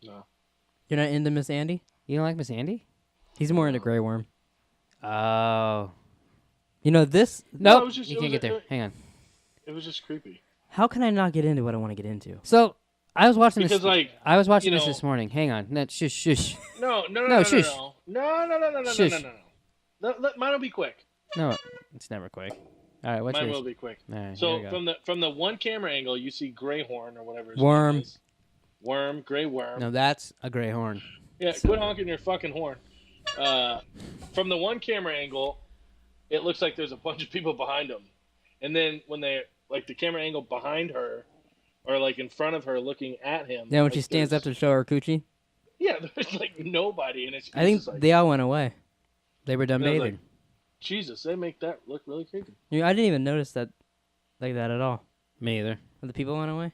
No. You're not into Miss Andy? You don't like Miss Andy? He's more into Grey Worm. Oh. You know, this... No, Nope, it was just- you it can't was get a- there. Hang on. It was just creepy. How can I not get into what I want to get into? So, I was watching Because this. like. I was watching you this know- this morning. Hang on. No, shush, shush. No, no, no, No, no, no, shush. no, no, no, no, no, no, no, Shush. no, no, no. Mine will be quick. No, it's never quick. All right, what's Mine yours? will be quick. All right, So here we go. from the one camera angle, you see Greyhorn or whatever. His Worm. name is. Worm, Grey Worm. No, that's a gray horn. Yeah, quit honking your fucking horn. From the one camera angle, it looks like there's a bunch of people behind him, and then when they like the camera angle behind her, or like in front of her looking at him. Yeah, when like she stands up to show her coochie. Yeah, there's like nobody, and it's. I think just like, they all went away. They were done and I was bathing. like, Jesus, they make that look really creepy. I didn't even notice that, like that at all. Me either. When the people went away.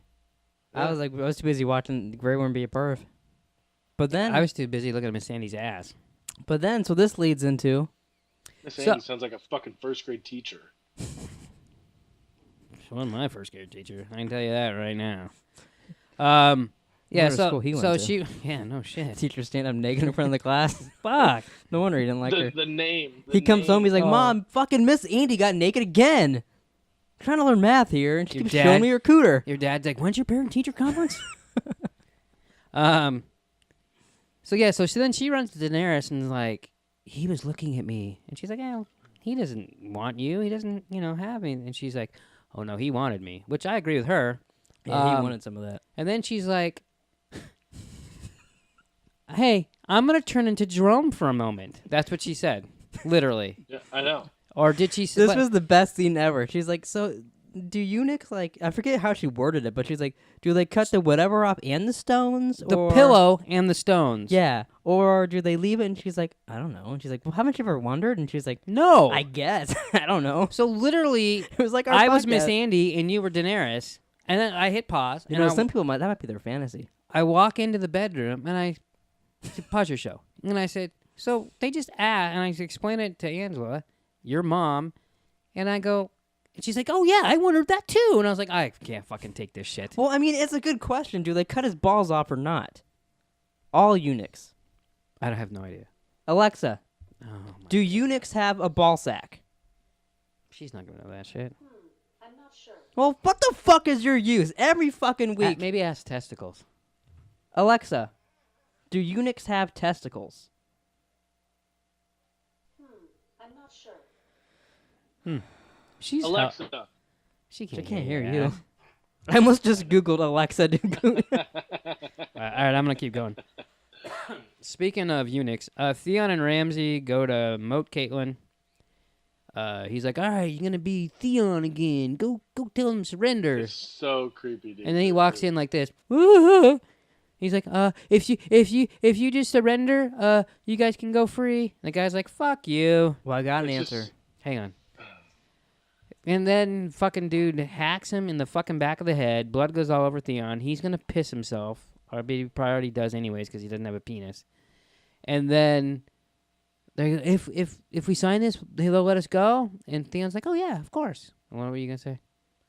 Yeah. I was too busy watching the Grey Worm be a perv. But then I was too busy looking at Miss Sandy's ass. so this leads into Miss So- Andy sounds like a fucking first grade teacher. She wasn't my first grade teacher. I can tell you that right now. Yeah, Wonder what so school he went so to. she no shit. teacher stand up naked in front of the class. Fuck. No wonder he didn't like her. The name. He comes home, he's like, Oh. Mom, fucking Miss Andy got naked again. I'm trying to learn math here, and she Your keeps dad- showing me her cooter. Your dad's like, when's your parent teacher conference? So yeah, so then she runs to Daenerys and is like, he was looking at me, and she's like, oh, he doesn't want you. He doesn't, have me. And she's like, oh no, he wanted me, which I agree with her. Yeah, he wanted some of that. And then she's like, hey, I'm gonna turn into Jerome for a moment. That's what she said, literally. Yeah, I know. Or did she? This was the best scene ever. She's like, so do eunuchs, like, I forget how she worded it, but she's like, do they cut the whatever off and the stones? the or pillow and the stones. Yeah. Or do they leave it? And she's like, I don't know. And she's like, well, haven't you ever wondered? And she's like, No. I guess. I don't know. So literally, It was like our I was Miss podcast. Andy and you were Daenerys, and then I hit pause. You and know, I, some people that might be their fantasy. I walk into the bedroom and I pause your show, and I said, so they just asked, and I explained it to Angela, your mom, and I go, and she's like, oh yeah, I wondered that too, and I was like, I can't fucking take this shit. Well, I mean, it's a good question. Do they cut his balls off or not? All eunuchs. I don't have no idea. Alexa, Oh, my. do eunuchs have a ball sack? She's not gonna know that shit. I'm not sure. Well, what the fuck is your use? Every fucking week. Maybe ask testicles. Alexa, do eunuchs have testicles? I'm not sure. She's Alexa. she I can't, can't hear that. you. I almost just Googled Alexa. All right, I'm gonna keep going. Speaking of eunuchs, Theon and Ramsay go to moat Caitlyn. He's like, all right, you're gonna be Theon again. Go tell him surrender. It's so creepy, dude. And then he walks in like this. Woo-hoo. He's like, if you just surrender, you guys can go free. And the guy's like, fuck you. Well, I got an It's answer. just- Hang on. And then fucking dude hacks him in the fucking back of the head. Blood goes all over Theon. He's gonna piss himself. Or he probably already does anyways because he doesn't have a penis. And then, if we sign this, they'll let us go. And Theon's like, oh yeah, of course. What were you gonna say?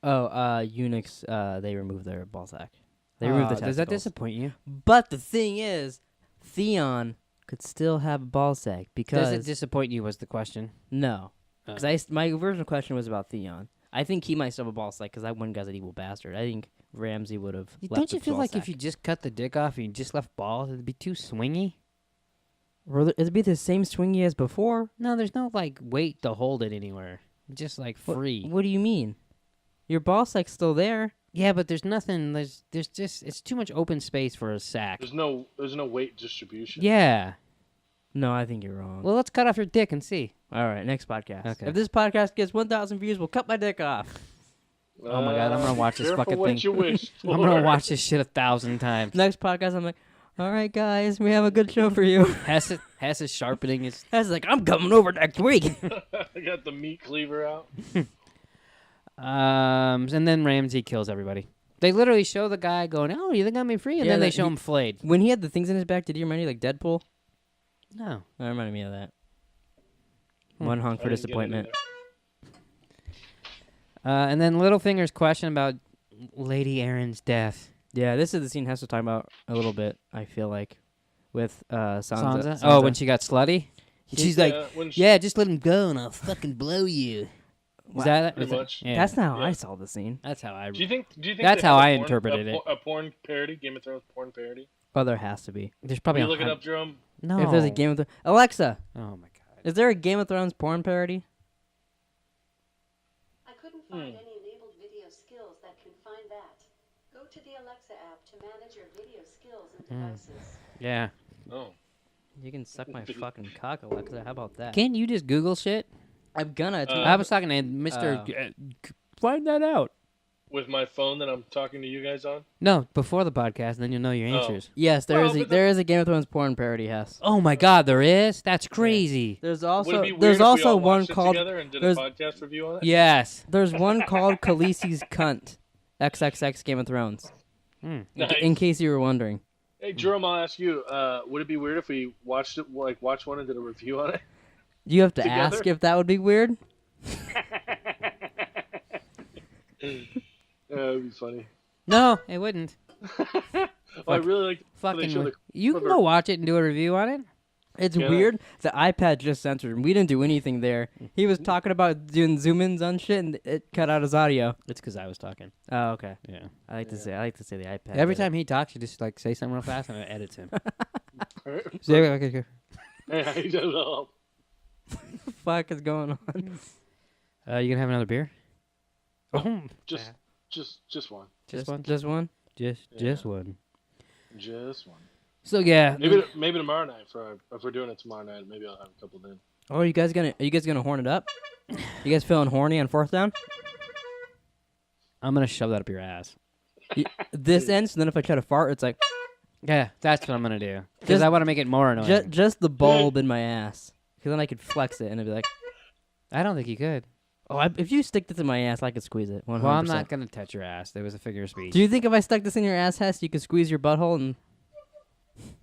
Oh, eunuchs, they remove their ball sack. They remove the testicles. Does that disappoint you? But the thing is, Theon could still have a ball sack because... Does it disappoint you was the question. No. Because my original question was about Theon. I think he might still have a ball sack because that one guy's an evil bastard. I think Ramsay would have left Don't you the feel ball like sack. if you just cut the dick off and you just left balls, it'd be too swingy? Or it'd be the same swingy as before? No, there's no like weight to hold it anywhere. Just like free. What do you mean? Your ball sack's still there. Yeah, but there's nothing. There's just it's too much open space for a sack. There's no weight distribution. Yeah. No, I think you're wrong. Well, let's cut off your dick and see. All right, next podcast. Okay. If this podcast gets 1,000 views, we'll cut my dick off. Oh my God, I'm gonna watch this careful fucking what thing. You wish I'm gonna watch this shit 1,000 times. Next podcast, I'm like, all right, guys, we have a good show for you. Hess is sharpening his. That's like, I'm coming over next week. I got the meat cleaver out. And then Ramsay kills everybody. They literally show the guy going, "Oh, you think I'm me free?" And Yeah, then they that- show him flayed. When he had the things in his back, did he remind you like Deadpool? No. That reminded me of that. One honk for I didn't get it disappointment. either. And then Littlefinger's question about Lady Erin's death. Yeah, this is the scene Hess was talking about a little bit, I feel like, with Sansa. Sansa? Oh, when she got slutty? She's like, when she- yeah, just let him go and I'll fucking blow you. Is that Pretty much. Yeah. That's not how Yeah. I saw the scene. That's how I. Do you think? That's they how have I a porn- interpreted it. A porn parody, Game of Thrones porn parody. Oh, there has to be. There's Can probably you a look it hun- up, Jerome? No. If there's a Game of Thrones... Alexa, Oh my god. is there a Game of Thrones porn parody? I find any labeled video skills that can find that. Go to the Alexa app to manage your video skills and devices. Yeah. Oh. You can suck my fucking cock, Alexa. How about that? Can't you just Google shit? I'm gonna. I was talking to Mr. Find that out. With my phone that I'm talking to you guys on? No, before the podcast, and then you'll know your answers. Yes, there Well, is. but There is a Game of Thrones porn parody. Yes. Oh my God, there is. That's crazy. There's Would also it be weird there's if we also all one watched it called together and did a there's- podcast review on it? Yes. there's one called Khaleesi's cunt. XXX Game of Thrones. Nice. In case you were wondering. Hey, Jerome, I'll ask you, would it be weird if we watched it, like watched one and did a review on it? You have to Together? ask if that would be weird. That would be funny. No, it wouldn't. Well, I really like Fucking. show the You can clever- go watch it and do a review on it. It's Yeah. weird. The iPad just censored him. We didn't do anything there. He was talking about doing zoom-ins on shit, and it cut out his audio. It's because I was talking. Oh, okay. Yeah. I like to say the iPad. Every did it. time he talks, you just like say something real fast and it edits him. Hey, how you doing? fuck is going on? You gonna have another beer? Oh, Just one. just one. Just one. Just one. Just one. So yeah. Maybe tomorrow night. If we're doing it tomorrow night, maybe I'll have a couple then. Oh, are you guys gonna horn it up? You guys feeling horny on fourth down? I'm gonna shove that up your ass. This ends, and then if I try to fart, it's like Yeah, that's what I'm gonna do. Because Just- I want to make it more annoying. just the bulb in my ass. Because then I could flex it, and it'd be like, I don't think you could. oh, if you stick this in my ass, I could squeeze it. 100%. Well, I'm not gonna touch your ass. There was a figure of speech. Do you think if I stuck this in your ass, Hess, you could squeeze your butthole and?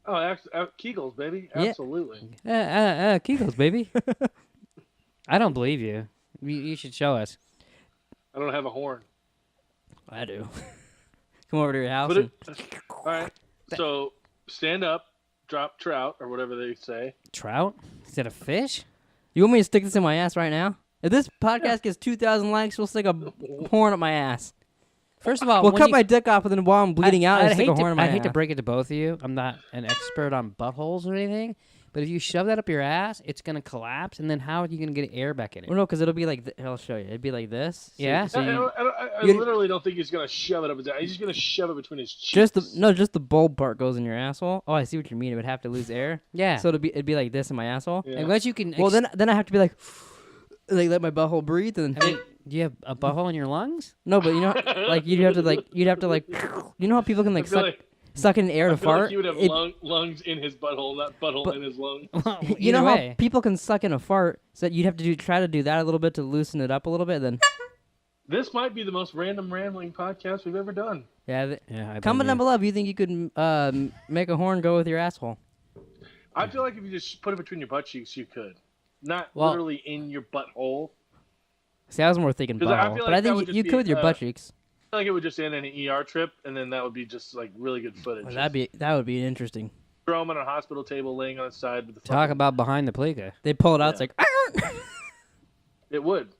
Oh, Kegels, baby. Yeah. Absolutely. Kegels, baby. I don't believe you. You should show us. I don't have a horn. I do. Come over to your house. But And, all right. So stand up, drop trout, or whatever they say. Trout? Is that a fish? you want me to stick this in my ass right now? If this podcast gets 2,000 likes, we'll stick a horn up my ass. First of all, We'll when cut you- my dick off, and then while I'm bleeding out, I'll stick a horn in my I'd hate to ass. break it to both of you. I'm not an expert on buttholes or anything, but if you shove that up your ass, it's gonna collapse, and then how are you gonna get air back in it? Well, no, because it'll be like I'll show you. It'd be like this. Yeah? So you, I you- literally don't think he's gonna shove it up his ass. He's just gonna shove it between his cheeks. just the bulb part goes in your asshole. Oh, I see what you mean. It would have to lose air. Yeah. So it'd be like this in my asshole. Yeah. And once you can, Well, then I have to be like let my butthole breathe, and I mean, do you have a butthole in your lungs? no, but you know, like you'd have to like, you know how people can like I feel suck in air I to feel like fart. he would have It- lungs in his butthole, not butthole But- in his lung. you know Either way. how people can suck in a fart, so you'd have to try to do that a little bit to loosen it up a little bit. Then This might be the most random rambling podcast we've ever done. yeah, Yeah. comment down below if you think you could make a horn go with your asshole. I feel like if you just put it between your butt cheeks, you could. Not Well- literally in your butthole. See, I was more thinking 'Cause I butthole, feel but like I that think would you just could be, with your butt cheeks. I feel like it would just end in an ER trip, and then that would be just like really good footage. Well, that would be interesting. Throw him on a hospital table, laying on his side with the Talk fucking- about behind the Pleeka. They pull it out. It's Yeah. like. It would.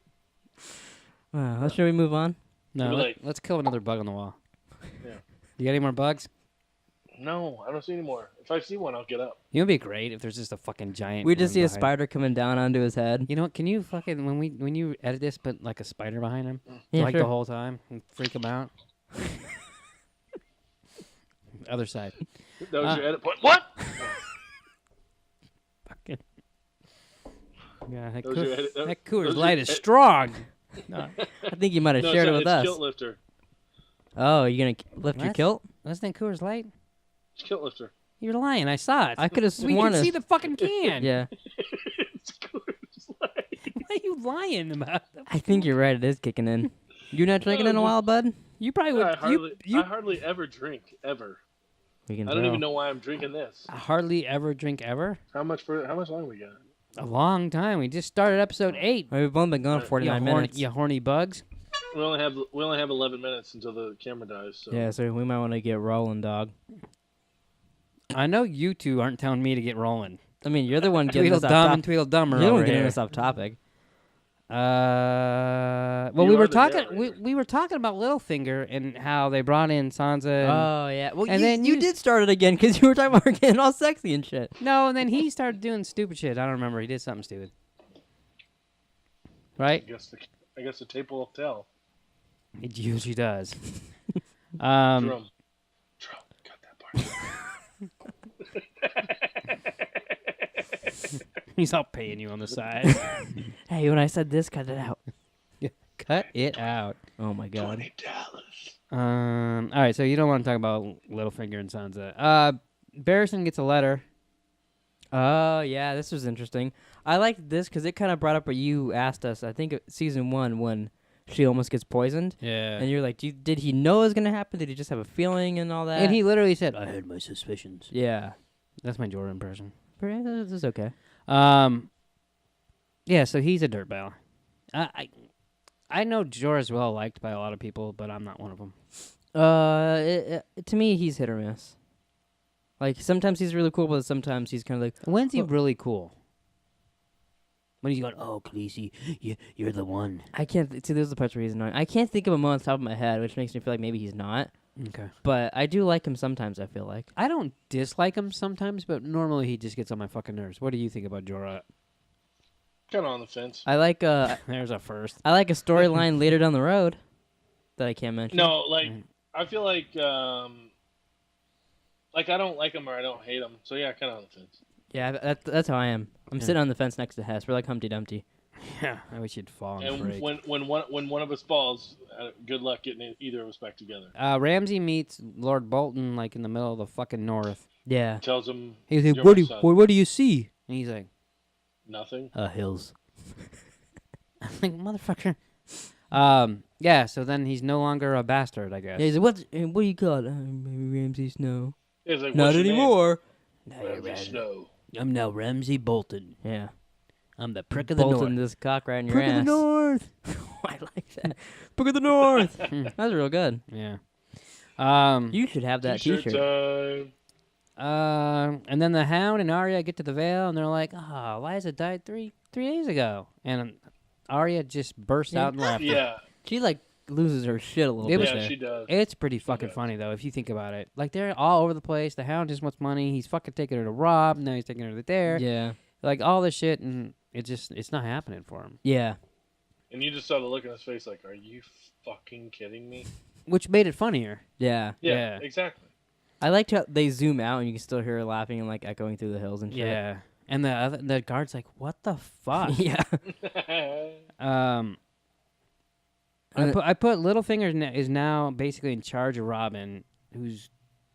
Should we move on? No, You're like- let's kill another bug on the wall. Yeah. You got any more bugs? No, I don't see any more. If I see one, I'll get up. You know, it'd be great if there's just a fucking giant. We just one see a behind- spider coming down onto his head. You know what? Can you fucking when you edit this, put like a spider behind him, Yeah, like sure. the whole time, and freak him out. Other side. That was your edit point. What? Fucking. Yeah, that, That was your edit- that that Coors was your Light is ed- strong. No, I think you might have No, shared it it's with us. Kilt lifter. Oh, you gonna lift your What? kilt? that's not Coors Light. It's kilt lifter. You're lying. I saw it. I could have we sworn can see it. the fucking can. Yeah, It's Coors Light. What are you lying about? I think you're right. It is kicking in. You not drinking in a while, bud? You probably would. I hardly ever drink ever. We can I don't tell. even know why I'm drinking this. hardly ever drink ever. How much longer we got? A long time. We just started episode 8. We've only been going 49 minutes. You horny bugs. We only have 11 minutes until the camera dies. So. Yeah, so we might want to get rolling, dog. I know you two aren't telling me to get rolling. I mean, you're the one getting us off Tweedledum and topic. Tweedledummer You're the one over getting here. us off topic. Well, You we are were the talking. narrator. We were talking about Littlefinger and how they brought in Sansa. And, Oh yeah. Well, and you, then you you- did start it again because you were talking about her getting all sexy and shit. no, and then he started doing stupid shit. I don't remember. He did something stupid. Right? I guess the tape will tell. It usually does. Drum, cut that part. He's not paying you on the side. Hey, when I said this, cut it out. Cut it out. Oh my god. $20. All right, so you don't want to talk about Littlefinger and Sansa. Barristan gets a letter. Oh, yeah, this was interesting. I liked this because it kind of brought up what you asked us, I think, season 1, when she almost gets poisoned. Yeah. And you're like, did he know it was going to happen? Did he just have a feeling and all that? And he literally said, I had my suspicions. Yeah. That's my Jorah impression. This is okay. Yeah, so he's a dirtbag. I know Jorah's well liked by a lot of people, but I'm not one of them. To me, he's hit or miss. Like, sometimes he's really cool, but sometimes he's kind of like... When's he really cool? When he's going, oh, Khaleesi, you're the one. I can't... see, there's the parts where he's annoying. I can't think of him on the top of my head, which makes me feel like maybe he's not. Okay. But I do like him sometimes, I feel like. I don't dislike him sometimes, but normally he just gets on my fucking nerves. What do you think about Jorah? Kind of on the fence. I like There's a first. I like a storyline later down the road that I can't mention. No, like, I feel like I don't like him or I don't hate him. So, yeah, kind of on the fence. Yeah, that's how I am. I'm sitting on the fence next to Hess. We're like Humpty Dumpty. Yeah, I wish you'd fall and And break. when one of us falls, good luck getting either of us back together. Ramsay meets Lord Bolton, like, in the middle of the fucking north. Yeah. Tells him, He's like, "You're what my do son." what do you see? And he's like, Nothing. Hills. I'm like, motherfucker. Yeah, so then he's no longer a bastard, I guess. Yeah, he's like, what do you call it? Ramsay Snow. He's like, Not "What's your name?" anymore. Ramsay Snow. I'm now Ramsay Bolton. Yeah. I'm the prick of the Bolton north. this cock right in your Prick ass. of the north. I like that. Prick of the North. That was real good. Yeah. You should have that T-shirt T-shirt. time. And then the Hound and Arya get to the Vale, and they're like, Liza died three days ago. And Arya just bursts out and laughs. Yeah. She like loses her shit a little It bit. was- Yeah, there. she does. It's pretty fucking does. funny, though, if you think about it. Like, they're all over the place. The Hound just wants money. He's fucking taking her to Rob. Now he's taking her to there. Yeah. Like, all this shit, and it's not happening for him. Yeah. And you just saw the look in his face like, are you fucking kidding me? Which made it funnier. Yeah. Yeah, Yeah. exactly. I liked how they zoom out and you can still hear her laughing and like echoing through the hills and shit. Yeah. And the guard's like, what the fuck? Yeah. I put Littlefinger is now basically in charge of Robin, who's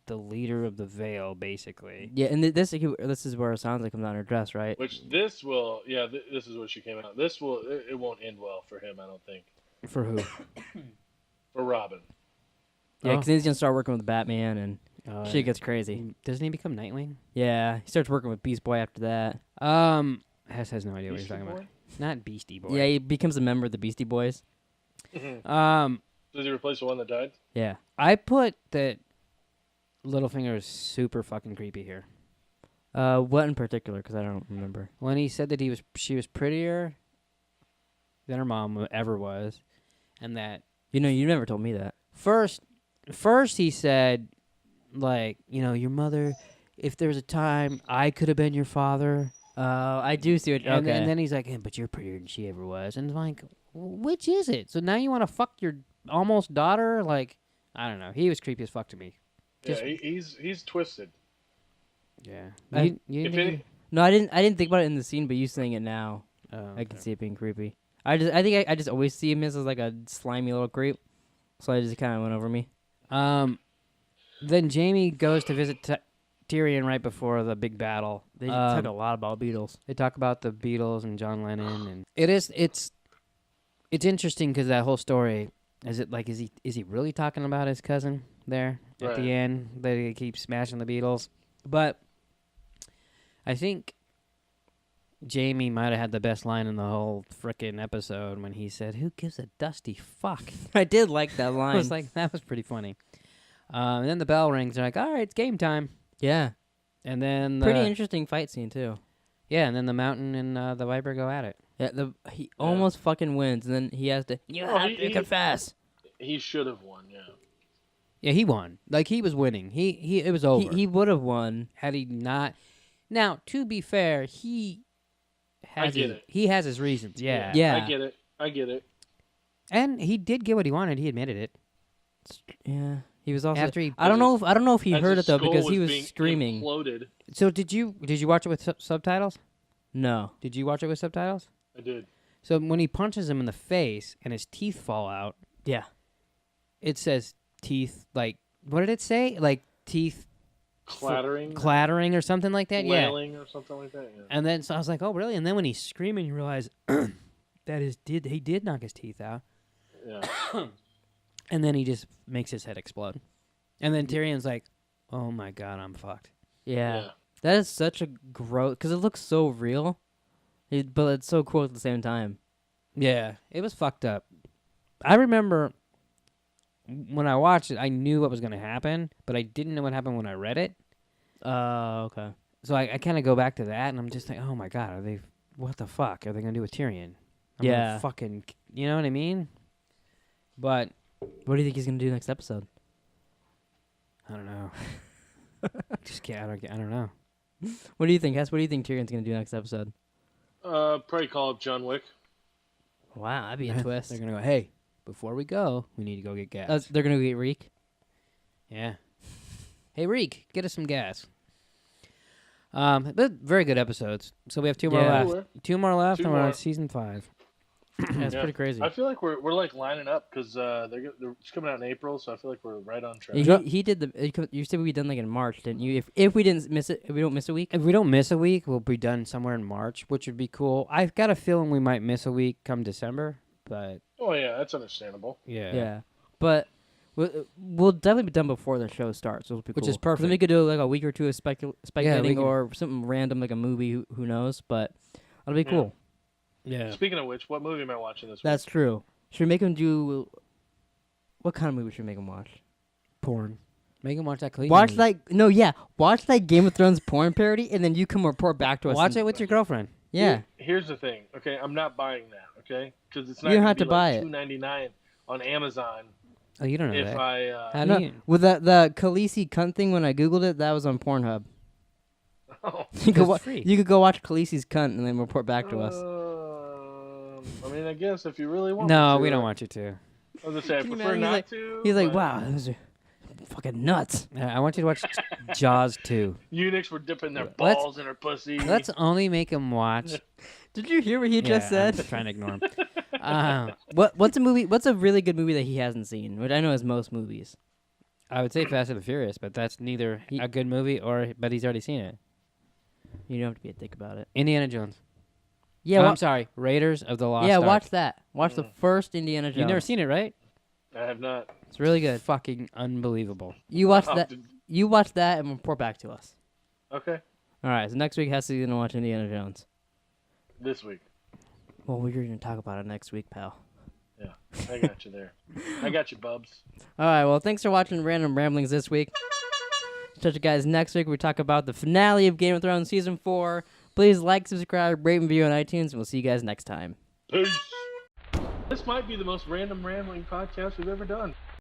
the leader of the Vale, basically. Yeah, and this is where Sansa comes on her dress, right? Which this will, yeah, this is what she came out. This will, it won't end well for him, I don't think. For who? For Robin. Yeah, because he's gonna start working with Batman and Oh, shit gets crazy. Doesn't he become Nightwing? Yeah, he starts working with Beast Boy after that. Hess has no idea what you're talking about. Not Beastie Boy. Yeah, he becomes a member of the Beastie Boys. Does he replace the one that died? Yeah. I put that Littlefinger is super fucking creepy here. What in particular? Because I don't remember. When he said that she was prettier than her mom ever was, and that You never told me that. first he said, like, your mother, if there's a time I could have been your father. I do see what. And, Okay. and then he's like, but you're prettier than she ever was. And I'm like, which is it? So now you want to fuck your almost daughter? Like, I don't know. He was creepy as fuck to me. Yeah, he's twisted. Yeah. No, I didn't think about it in the scene, but you saying it now, Oh, I can see it being creepy. I think I just always see him as like a slimy little creep, so I just kind of went over me. Then Jaime goes to visit Tyrion right before the big battle. They talk a lot about Beatles. They talk about the Beatles and John Lennon, and it's interesting because that whole story is he really talking about his cousin there at the end that he keeps smashing the Beatles? But I think Jaime might have had the best line in the whole frickin' episode when he said, "Who gives a dusty fuck?" I did like that line. I was like, that was pretty funny. And then the bell rings. They're like, all right, it's game time. yeah, And then pretty interesting fight scene too. Yeah, and then the Mountain and the Viper go at it. Yeah, he almost fucking wins, and then he has to. You have to confess. He should have won. Yeah. Yeah, he won. Like, he was winning. He it was over. He would have won had he not. Now, to be fair, he has I get it. He has his reasons. Yeah. Yeah. I get it. And he did get what he wanted. He admitted it. Yeah, he was also. After he- I don't know if he As heard his it though skull because he was being screaming. Imploded. So did you watch it with subtitles? No. Did you watch it with subtitles? I did. So when he punches him in the face and his teeth fall out, Yeah. it says teeth like what did it say? Like teeth Clattering. or something like that. Wailing or something like that. Yeah. And then so I was like, oh really? And then when he's screaming, you realize that he did knock his teeth out. Yeah. And then he just makes his head explode. And then Tyrion's like, oh my god, I'm fucked. Yeah. That is such a gross because it looks so real, but it's so cool at the same time. Yeah, it was fucked up. I remember when I watched it, I knew what was going to happen, but I didn't know what happened when I read it. Okay. So I kind of go back to that, and I'm just like, oh my god, what the fuck are they going to do with Tyrion? Yeah. Fucking, you know what I mean? But What do you think he's gonna do next episode? I don't know. Just can't. I don't know. What do you think, Hess? What do you think Tyrion's gonna do next episode? Probably call up John Wick. Wow, that'd be a twist. They're gonna go, hey, before we go, we need to go get gas. They're gonna get Reek. Yeah. Hey, Reek, get us some gas. But very good episodes. So we have two more Yeah. left. Two more left, Two and we're on more. season 5. That's Yeah. pretty crazy. I feel like we're like lining up because it's coming out in April, so I feel like we're right on track. He did the. You said we done like in March, didn't you? If we didn't miss it, if we don't miss a week. If we don't miss a week, we'll be done somewhere in March, which would be cool. I've got a feeling we might miss a week come December, but Oh yeah, that's understandable. Yeah, but we'll definitely be done before the show starts, which will be Which cool. is 'Cause then we perfect. could do like a week or two of speculating can- or something random like a movie. Who knows? But that'll be Yeah. cool. Yeah. Speaking of which, what movie am I watching this That's true. Should we make him do? What kind of movie should we make him watch? Porn. Make him watch that Cleveland Watch movie. like no, yeah. Watch that Game of Thrones porn parody, and then you come report back to us. Watch and- it with your girlfriend. Yeah. Here's the thing, okay? I'm not buying that, okay? Because it's not You don't gonna have be to buy it. $2.99 on Amazon Oh, you don't know if that. I. How No, do you? with the Khaleesi cunt thing when I googled it, that was on Pornhub. Oh. You could, That's free. you could go watch Khaleesi's cunt and then report back to us. I mean, I guess if you really want. No, me to, we don't want you to. I was gonna say I Can you prefer imagine? not to. He's like, but wow, those are fucking nuts. I want you to watch Jaws 2. Eunuchs were dipping their Let's- balls in her pussy. Let's only make him watch. Did you hear what he just Yeah, said? I'm trying to ignore him. What's a movie? What's a really good movie that he hasn't seen? Which I know is most movies. I would say Fast and the Furious, but that's neither a good movie but he's already seen it. You don't have to be a dick about it. Indiana Jones. Yeah, I'm sorry, Raiders of the Lost Ark. watch that. Watch the first Indiana Jones. You've never seen it, right? I have not. It's really good. Fucking unbelievable. You watch Oh, that. You watch that and report back to us. Okay, All right. So next week has to gonna watch Indiana Jones. this week. Well, we're gonna talk about it next week, pal. Yeah, I got you there. I got you, bubs. All right. Well, thanks for watching Random Ramblings this week. Catch you guys next week. We talk about the finale of Game of Thrones season 4. Please like, subscribe, rate, and review on iTunes, and we'll see you guys next time. Peace. This might be the most random rambling podcast we've ever done.